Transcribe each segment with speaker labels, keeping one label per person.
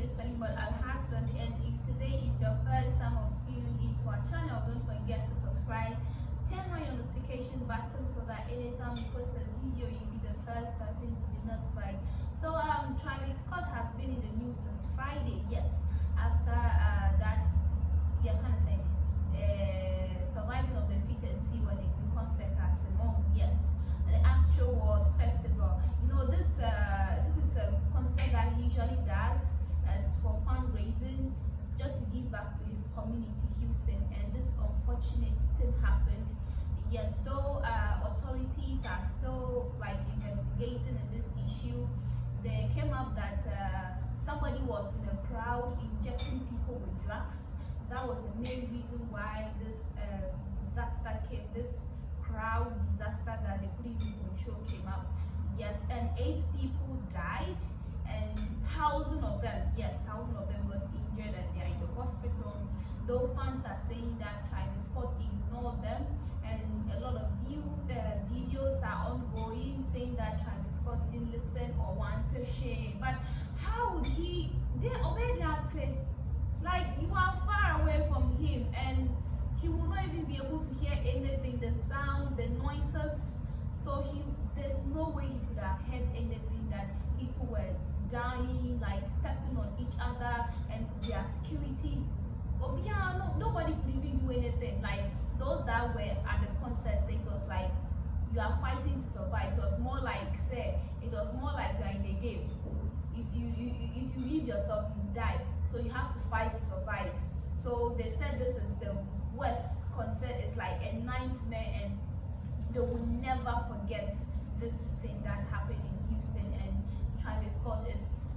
Speaker 1: is Salimat Al Hassan, and if today is your first time of tuning into our channel, don't forget to subscribe, turn on your notification button so that anytime we post a video, you'll be the first person to be notified. So Travis Scott has been in the news since Friday. Yes, after that, yeah, kind of saying survival of the fittest see what the concert at Simone. Yes, the Astro World Festival. You know, this is a concert that he usually does. It's for fundraising, just to give back to his community, Houston. And this unfortunate thing happened. Yes, though authorities are still like investigating in this issue, there came up that somebody was in a crowd injecting people with drugs. That was the main reason why this disaster came, this crowd disaster that they couldn't even control came up. Yes, and 8 people died and thousands of them, yes, thousands of them got injured and they are in the hospital. Though fans are saying that Travis Scott ignored them, and a lot of videos are ongoing saying that Travis Scott didn't listen or want to share. But how would he? They already had said, like, you are far away from him and he will not even be able to hear anything, the sound, the noises. So there's no way he could have heard anything, that people were dying, like stepping on each other, and their security. But yeah, no, nobody could even do anything. Like those that were at the concert say it was like you are fighting to survive. It was more like you are in a game. If you leave yourself, you die. So you have to fight to survive. So they said this is the worst concert. It's like a nightmare, and they will never forget this thing that happened in Houston. And Travis Scott is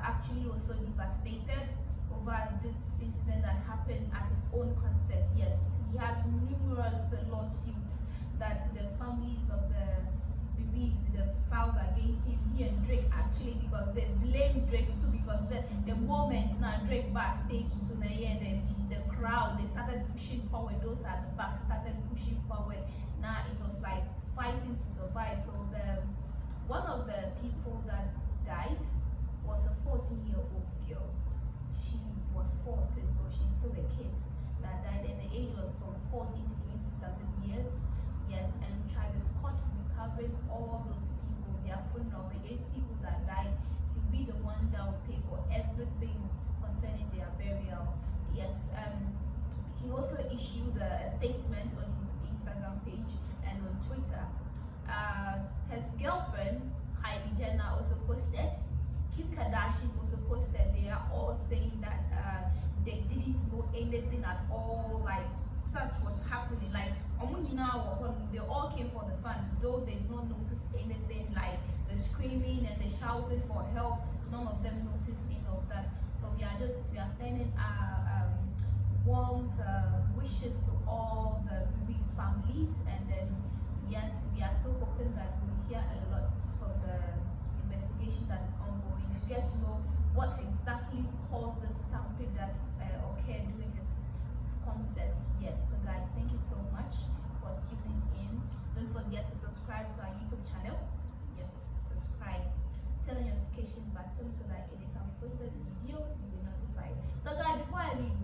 Speaker 1: actually also devastated over this incident that happened at his own concert. Yes, he has numerous lawsuits that the families of the bereaved, the filed against him. He and Drake actually, because they blame Drake too, because the moment now Drake backstage sooner, and the crowd, they started pushing forward. Those at the back started pushing forward. Now it was like fighting to survive. So one of the people that died was a 14-year-old girl. She was 14, so she's still a kid that died, and the age was from 14 to 27 years. Yes, and Travis Scott recovering all those people, their funeral, the 8 people that died. He'll be the one that will pay for everything concerning their burial. Yes, he also issued a statement on his Instagram page and on Twitter. His girlfriend Kylie Jenner also posted. Kim Kardashian also posted. They are all saying that they didn't know anything at all, like such was happening. Like they all came for the fun, though they did not notice anything, like the screaming and the shouting for help. None of them noticed any of that. So we are sending our warm wishes to all the big families, and then yes, we are still hoping that we'll hear a lot from the investigation that is ongoing. We get to know what exactly caused the stampede that occurred during his concert. Yes, so guys, thank you so much for tuning in. Don't forget to subscribe to our YouTube channel. Yes, subscribe, turn on your notification button so that anytime we post a video, you'll be notified. So guys, before I leave,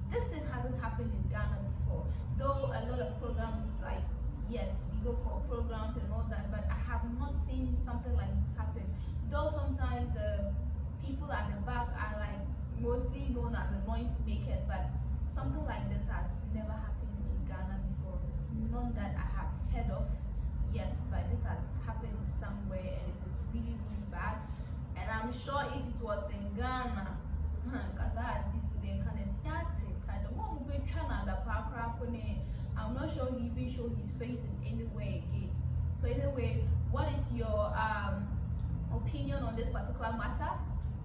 Speaker 1: this thing hasn't happened in Ghana before, though a lot of programs, like, yes, we go for programs and all that, but I have not seen something like this happen. Though sometimes the people at the back are like mostly known as the noise makers, but something like this has never happened in Ghana before. None that I have heard of. Yes, but this has happened somewhere, and it is really, really bad. And I'm sure if it was in Ghana, because I had this in I'm not sure he even showed his face in any way again. So anyway, what is your opinion on this particular matter?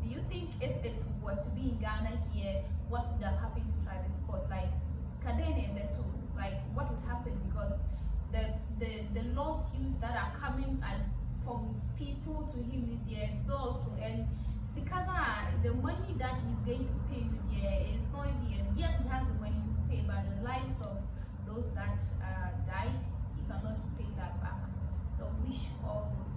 Speaker 1: Do you think if it were to be in Ghana here, what would have happened to Travis Scott? Like Kadene and Beto, like what would happen? Because the lawsuits that are coming from people to him with their endorsed, and Sikana, the money that he's going to pay with there is not even, yes, he has the money to pay, but the lives of those that died, he cannot pay that back. So wish all those